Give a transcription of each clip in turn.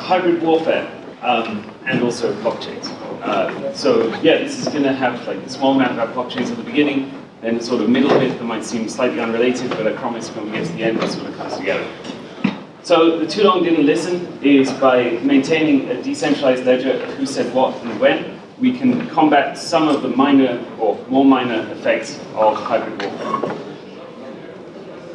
hybrid warfare and also blockchains. So yeah, this is going to have like the small amount about blockchains at the beginning, then the sort of middle bit that might seem slightly unrelated, but I promise when we get to the end, it sort of comes together. So the too long didn't listen is by maintaining a decentralized ledger of who said what and when, we can combat some of the minor or more minor effects of hybrid warfare.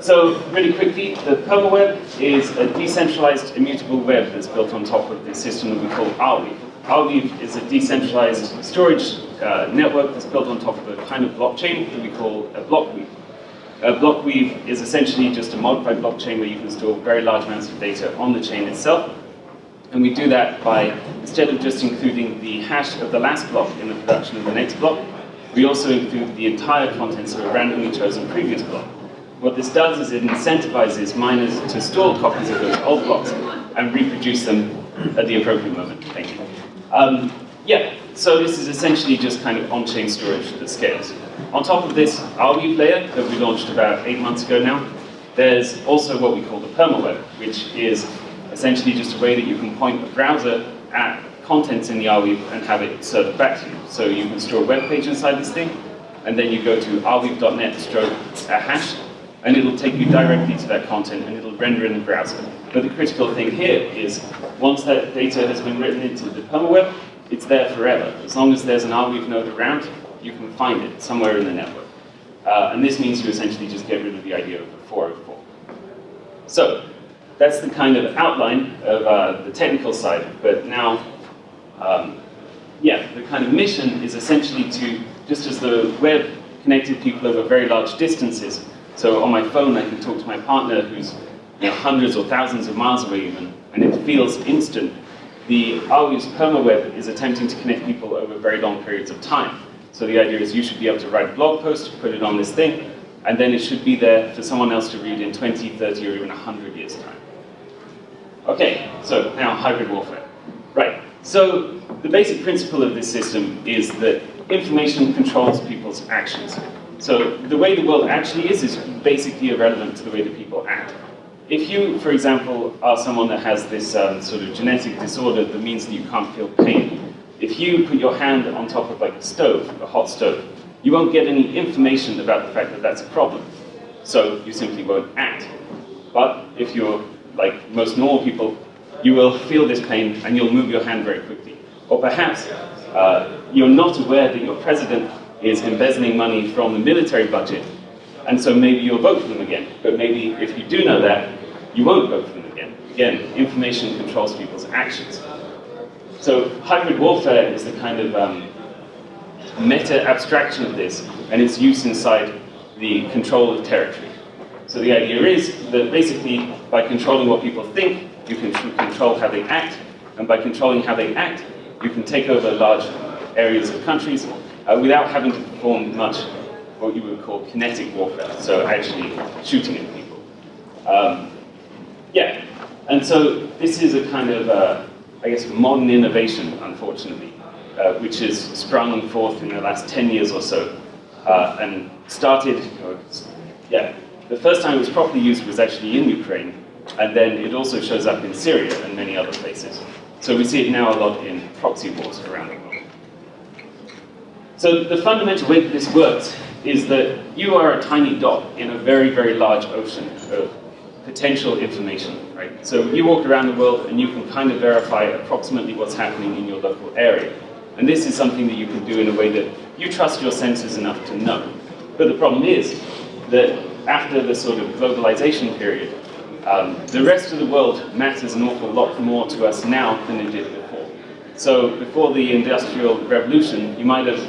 So really quickly, the permaweb is a decentralized immutable web that's built on top of the system that we call Arweave. Arweave is a decentralized storage network that's built on top of a kind of blockchain that we call a blockweave. A blockweave is essentially just a modified blockchain where you can store very large amounts of data on the chain itself. And we do that by, instead of just including the hash of the last block in the production of the next block, we also include the entire contents of a randomly chosen previous block. What this does is it incentivizes miners to store copies of those old blocks and reproduce them at the appropriate moment. Thank you. Yeah, so this is essentially just kind of on-chain storage that scales. On top of this Arweave layer that we launched about 8 months ago now, there's also what we call the permaweb, which is essentially just a way that you can point a browser at contents in the Arweave and have it served back to you. So you can store a web page inside this thing, and then you go to arweave.net/hash, and it'll take you directly to that content and it'll render in the browser. But the critical thing here is, once that data has been written into the permaweb, it's there forever. As long as there's an Arweave node around, you can find it somewhere in the network. And this means you essentially just get rid of the idea of the 404. So that's the kind of outline of the technical side, but now, yeah, the kind of mission is essentially to, just as the web connected people over very large distances, so on my phone I can talk to my partner who's hundreds or thousands of miles away even, and it feels instant. The Arweave's permaweb is attempting to connect people over very long periods of time. So the idea is you should be able to write a blog post, put it on this thing, and then it should be there for someone else to read in 20, 30, or even 100 years' time. Okay, so now hybrid warfare. Right, so the basic principle of this system is that information controls people's actions. So the way the world actually is basically irrelevant to the way that people act. If you, for example, are someone that has this sort of genetic disorder that means that you can't feel pain, if you put your hand on top of like a stove, a hot stove, you won't get any information about the fact that that's a problem. So you simply won't act. But if you're like most normal people, you will feel this pain and you'll move your hand very quickly. Or perhaps you're not aware that your president is embezzling money from the military budget, and so maybe you'll vote for them again. But maybe if you do know that, you won't vote for them again. Again, information controls people's actions. So hybrid warfare is the kind of meta-abstraction of this, and its use inside the control of territory. So the idea is that basically, by controlling what people think, you can control how they act, and by controlling how they act, you can take over large areas of countries without having to perform much what you would call kinetic warfare, so actually shooting at people. Yeah, and so this is a kind of, I guess, modern innovation, unfortunately, which has sprung forth in the last 10 years or so, and started, yeah, the first time it was properly used was actually in Ukraine, and then it also shows up in Syria and many other places. So we see it now a lot in proxy wars around the world. So the fundamental way that this works is that you are a tiny dot in a very, very large ocean of potential information, right? So you walk around the world and you can kind of verify approximately what's happening in your local area. And this is something that you can do in a way that you trust your senses enough to know. But the problem is that after the sort of globalization period, the rest of the world matters an awful lot more to us now than it did before. So before the Industrial Revolution, you might have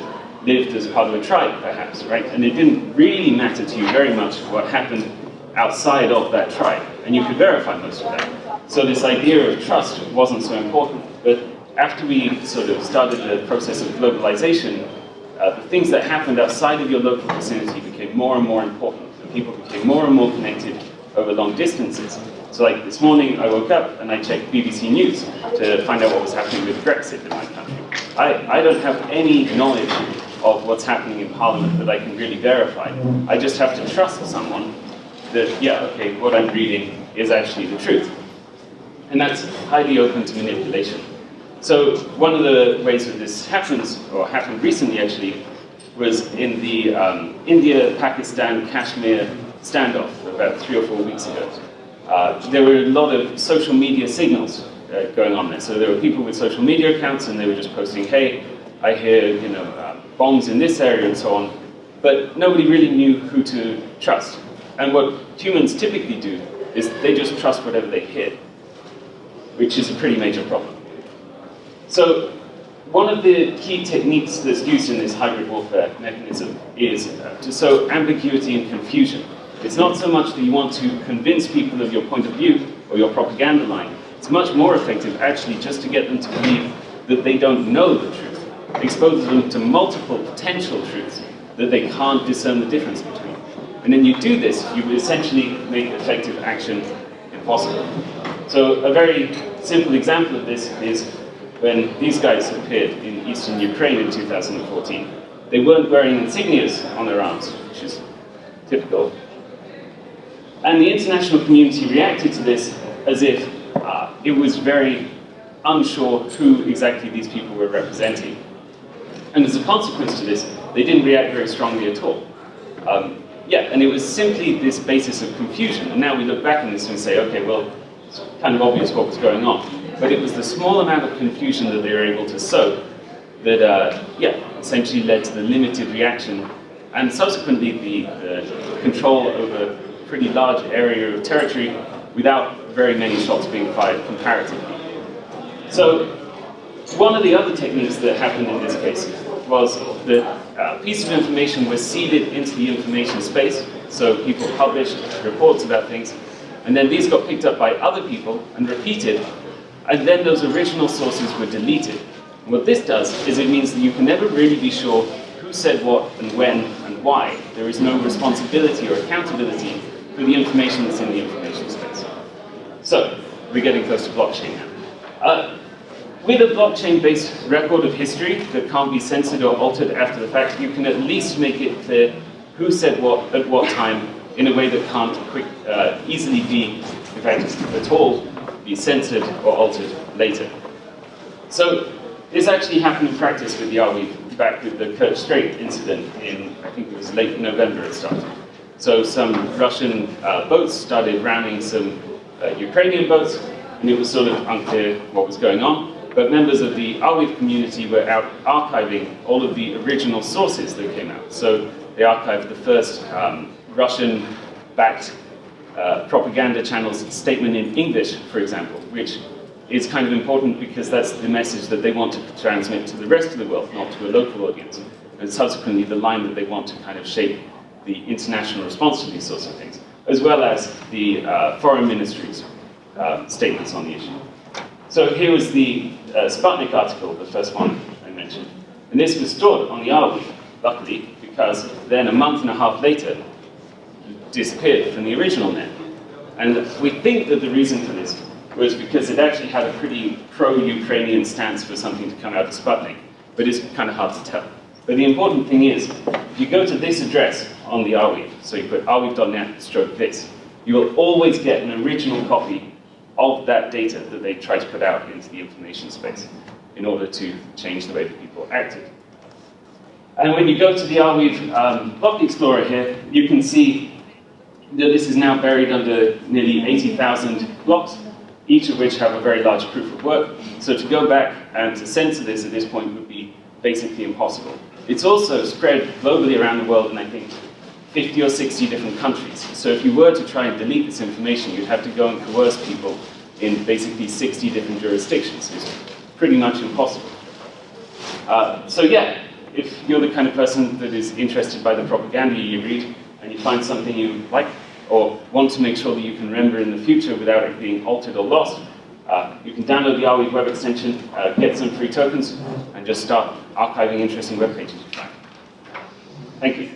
lived as part of a tribe, perhaps, right? And it didn't really matter to you very much what happened outside of that tribe, and you could verify most of that. So this idea of trust wasn't so important. But after we sort of started the process of globalization, the things that happened outside of your local vicinity became more and more important, and people became more and more connected over long distances. So like this morning, I woke up and I checked BBC News to find out what was happening with Brexit in my country. I don't have any knowledge of what's happening in Parliament that I can really verify. I just have to trust someone that, yeah, okay, what I'm reading is actually the truth. And that's highly open to manipulation. So one of the ways that this happens, or happened recently actually, was in the India-Pakistan Kashmir standoff about 3 or 4 weeks ago. There were a lot of social media signals going on there. So there were people with social media accounts, and they were just posting, "Hey, I hear bombs in this area," and so on. But nobody really knew who to trust. And what humans typically do is they just trust whatever they hear, which is a pretty major problem. So one of the key techniques that's used in this hybrid warfare mechanism is to sow ambiguity and confusion. It's not so much that you want to convince people of your point of view or your propaganda line. It's much more effective actually just to get them to believe that they don't know the truth. Expose them to multiple potential truths that they can't discern the difference between. And then you do this, you essentially make effective action impossible. So a very simple example of this is when these guys appeared in eastern Ukraine in 2014. They weren't wearing insignias on their arms, which is typical. And the international community reacted to this as if it was very unsure who exactly these people were representing. And as a consequence to this, they didn't react very strongly at all. And it was simply this basis of confusion. And now we look back on this and say, okay, well, it's kind of obvious what was going on. But it was the small amount of confusion that they were able to sow that, essentially led to the limited reaction and subsequently the control over a pretty large area of territory without very many shots being fired comparatively. So one of the other techniques that happened in this case was that a piece of information was seeded into the information space, so people published reports about things, and then these got picked up by other people and repeated, and then those original sources were deleted. And what this does is it means that you can never really be sure who said what and when and why. There is no responsibility or accountability for the information that's in the information space. So, we're getting close to blockchain now. With a blockchain-based record of history that can't be censored or altered after the fact, you can at least make it clear who said what at what time in a way that can't easily be, in fact, at all, be censored or altered later. So this actually happened in practice with the Arweave back with the Kerch Strait incident in, I think it was late November it started. So some Russian boats started ramming some Ukrainian boats, and it was sort of unclear what was going on. But members of the Arweave community were out archiving all of the original sources that came out. So they archived the first Russian-backed propaganda channel's statement in English, for example, which is kind of important because that's the message that they want to transmit to the rest of the world, not to a local audience. And subsequently, the line that they want to kind of shape the international response to these sorts of things, as well as the foreign ministries' statements on the issue. So here was the Sputnik article, the first one I mentioned. And this was stored on the Arweave, luckily, because then a month and a half later, it disappeared from the original net. And we think that the reason for this was because it actually had a pretty pro-Ukrainian stance for something to come out of Sputnik, but it's kind of hard to tell. But the important thing is, if you go to this address on the Arweave, so you put arweave.net/this, you will always get an original copy of that data that they try to put out into the information space in order to change the way that people acted. And when you go to the Arweave block explorer here, you can see that this is now buried under nearly 80,000 blocks, each of which have a very large proof of work. So to go back and to censor this at this point would be basically impossible. It's also spread globally around the world in, I think, 50 or 60 different countries. So if you were to try and delete this information, you'd have to go and coerce people in basically 60 different jurisdictions. It's pretty much impossible. So yeah, if you're the kind of person that is interested by the propaganda you read, and you find something you like, or want to make sure that you can remember in the future without it being altered or lost, you can download the Arweave web extension, get some free tokens, and just start archiving interesting web pages you find. Thank you.